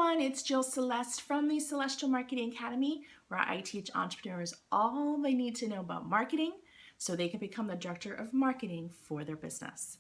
everyone, it's Jill Celeste from the Celestial Marketing Academy, where I teach entrepreneurs all they need to know about marketing so they can become the director of marketing for their business.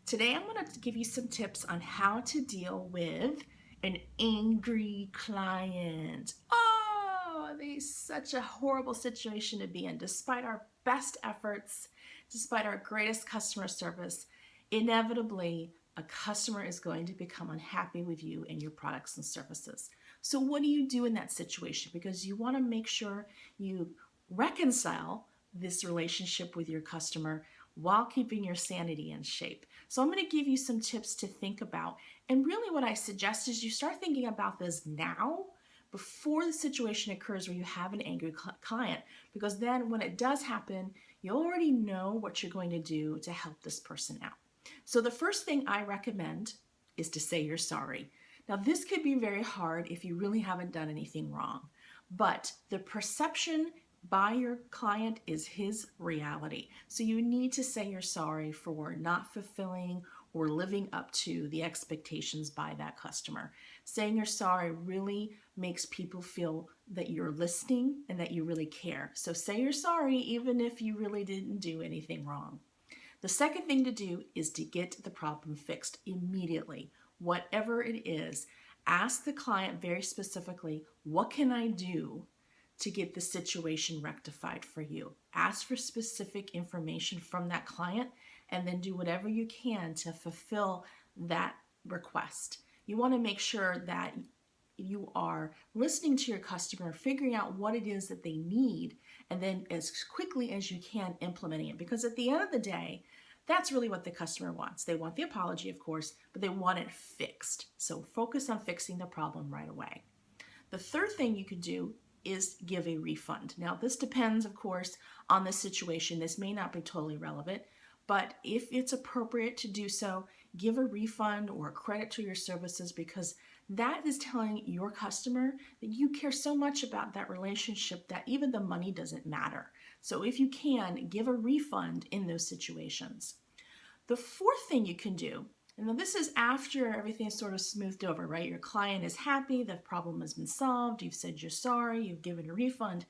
Today I'm going to give you some tips on how to deal with an angry client. Oh, it's such a horrible situation to be in. Despite our best efforts, despite our greatest customer service, inevitably a customer is going to become unhappy with you and your products and services. So what do you do in that situation? Because you want to make sure you reconcile this relationship with your customer while keeping your sanity in shape. So I'm going to give you some tips to think about. And really what I suggest is you start thinking about this now before the situation occurs where you have an angry client, because then when it does happen, you already know what you're going to do to help this person out. So the first thing I recommend is to say you're sorry. Now this could be very hard if you really haven't done anything wrong, but the perception by your client is his reality. So you need to say you're sorry for not fulfilling or living up to the expectations by that customer. Saying you're sorry really makes people feel that you're listening and that you really care. So say you're sorry even if you really didn't do anything wrong. The second thing to do is to get the problem fixed immediately. Whatever it is, ask the client very specifically, what can I do to get the situation rectified for you? Ask for specific information from that client and then do whatever you can to fulfill that request. You want to make sure that you are listening to your customer, figuring out what it is that they need, and then as quickly as you can implementing it. Because at the end of the day, that's really what the customer wants. They want the apology, of course, but they want it fixed. So focus on fixing the problem right away. The third thing you could do is give a refund. Now, this depends, of course, on the situation. This may not be totally relevant, but if it's appropriate to do so, give a refund or a credit to your services, because that is telling your customer that you care so much about that relationship that even the money doesn't matter. So if you can, give a refund in those situations. The fourth thing you can do, and this is after everything's sort of smoothed over, right? Your client is happy, the problem has been solved, you've said you're sorry, you've given a refund,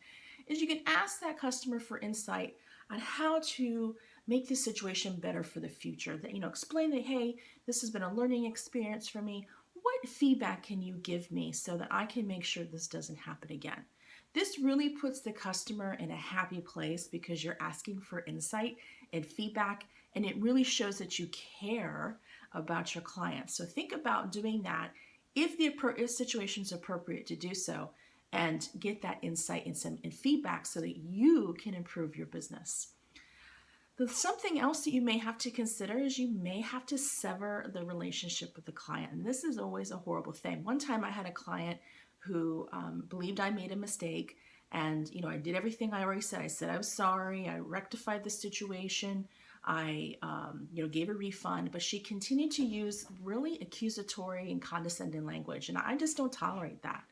is you can ask that customer for insight on how to make this situation better for the future. That, explain that, hey, this has been a learning experience for me. What feedback can you give me so that I can make sure this doesn't happen again? This really puts the customer in a happy place because you're asking for insight and feedback, and it really shows that you care about your clients. So think about doing that if the situation is appropriate to do so, and get that insight and feedback so that you can improve your business. Something else that you may have to consider is you may have to sever the relationship with the client. And this is always a horrible thing. One time I had a client who believed I made a mistake, and I did everything I already said. I said I was sorry, I rectified the situation, I gave a refund, but she continued to use really accusatory and condescending language, and I just don't tolerate that.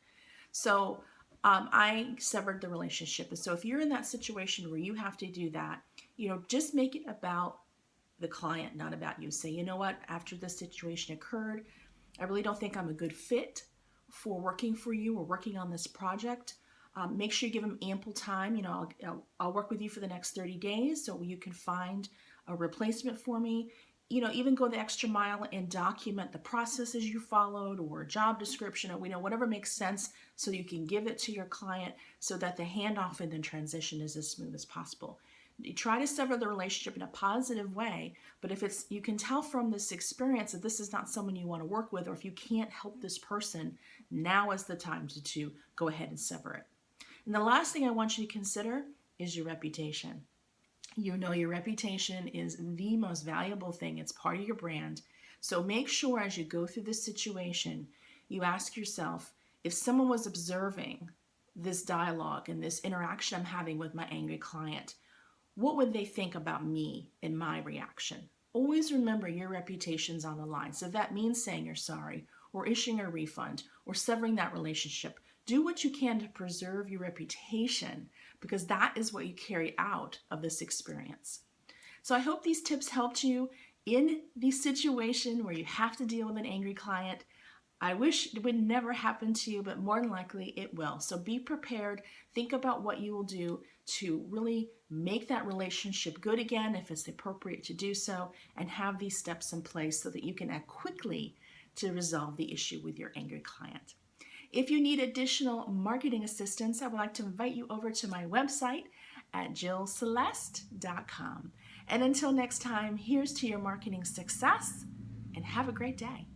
So I severed the relationship. And so if you're in that situation where you have to do that, just make it about the client, not about you. Say, you know what, after this situation occurred, I really don't think I'm a good fit for working for you or working on this project. Make sure you give them ample time. I'll work with you for the next 30 days so you can find a replacement for me. Even go the extra mile and document the processes you followed, or a job description, or whatever makes sense, so you can give it to your client so that the handoff and then transition is as smooth as possible. You try to sever the relationship in a positive way, but if you can tell from this experience that this is not someone you want to work with, or if you can't help this person, now is the time to go ahead and sever it. And the last thing I want you to consider is your reputation. Your reputation is the most valuable thing. It's part of your brand. So make sure as you go through this situation, you ask yourself, if someone was observing this dialogue and this interaction I'm having with my angry client, what would they think about me and my reaction? Always remember your reputation's on the line. So that means saying you're sorry, or issuing a refund, or severing that relationship. Do what you can to preserve your reputation, because that is what you carry out of this experience. So I hope these tips helped you in the situation where you have to deal with an angry client. I wish it would never happen to you, but more than likely it will. So be prepared. Think about what you will do to really make that relationship good again if it's appropriate to do so, and have these steps in place so that you can act quickly to resolve the issue with your angry client. If you need additional marketing assistance, I would like to invite you over to my website at jillceleste.com. And until next time, here's to your marketing success, and have a great day.